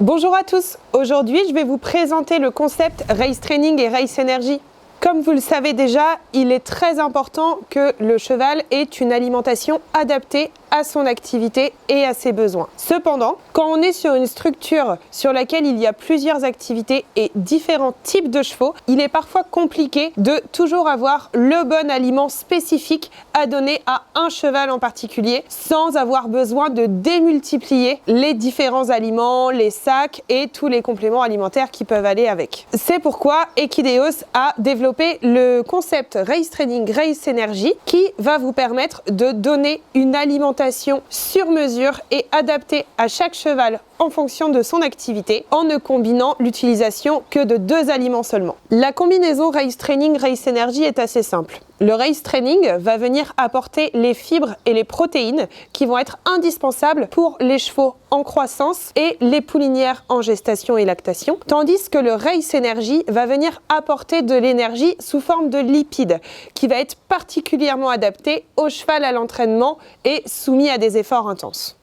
Bonjour à tous, aujourd'hui je vais vous présenter le concept Race Training et Race Energy. Comme vous le savez déjà, il est très important que le cheval ait une alimentation adaptée à son activité et à ses besoins. Cependant, quand on est sur une structure sur laquelle il y a plusieurs activités et différents types de chevaux, il est parfois compliqué de toujours avoir le bon aliment spécifique à donner à un cheval en particulier sans avoir besoin de démultiplier les différents aliments, les sacs et tous les compléments alimentaires qui peuvent aller avec. C'est pourquoi Equideos a développé le concept Race Training, Race Energy qui va vous permettre de donner une alimentation sur mesure et adaptée à chaque cheval en fonction de son activité en ne combinant l'utilisation que de 2 aliments seulement. La combinaison Race Training, Race Energy est assez simple. Le Race Training va venir apporter les fibres et les protéines qui vont être indispensables pour les chevaux en croissance et les poulinières en gestation et lactation, tandis que le Race Energy va venir apporter de l'énergie sous forme de lipides qui va être particulièrement adapté au cheval à l'entraînement et soumis à des efforts intenses.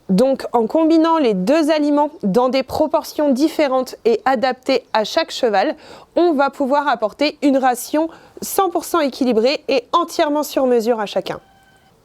Donc en combinant les 2 aliments dans des proportions différentes et adaptées à chaque cheval, on va pouvoir apporter une ration 100% équilibrée et entièrement sur mesure à chacun.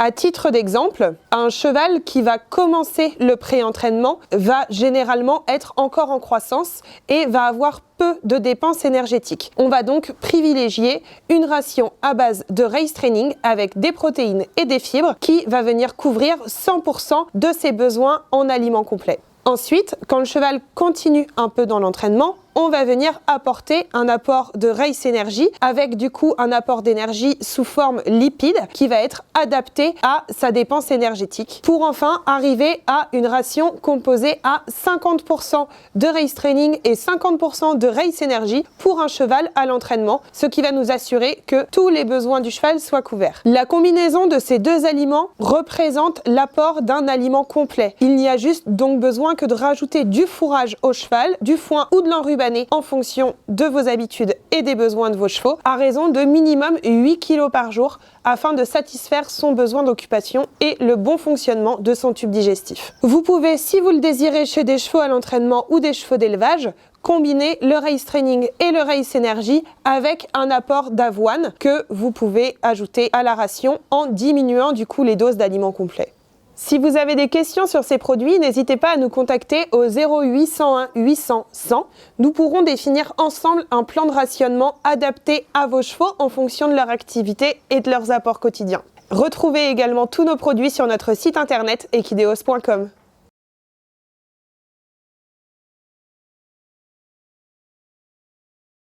À titre d'exemple, un cheval qui va commencer le pré-entraînement va généralement être encore en croissance et va avoir peu de dépenses énergétiques. On va donc privilégier une ration à base de Race Training avec des protéines et des fibres qui va venir couvrir 100% de ses besoins en aliments complets. Ensuite, quand le cheval continue un peu dans l'entraînement, on va venir apporter un apport de Race Energy avec du coup un apport d'énergie sous forme lipide qui va être adapté à sa dépense énergétique pour enfin arriver à une ration composée à 50% de Race Training et 50% de Race Energy pour un cheval à l'entraînement, ce qui va nous assurer que tous les besoins du cheval soient couverts. La combinaison de ces 2 aliments représente l'apport d'un aliment complet. Il n'y a juste donc besoin que de rajouter du fourrage au cheval, du foin ou de l'enrubanné en fonction de vos habitudes et des besoins de vos chevaux, à raison de minimum 8 kg par jour afin de satisfaire son besoin d'occupation et le bon fonctionnement de son tube digestif. Vous pouvez, si vous le désirez chez des chevaux à l'entraînement ou des chevaux d'élevage, combiner le Race Training et le Race Energy avec un apport d'avoine que vous pouvez ajouter à la ration en diminuant du coup les doses d'aliments complets. Si vous avez des questions sur ces produits, n'hésitez pas à nous contacter au 0801 800 100. Nous pourrons définir ensemble un plan de rationnement adapté à vos chevaux en fonction de leur activité et de leurs apports quotidiens. Retrouvez également tous nos produits sur notre site internet equideos.com.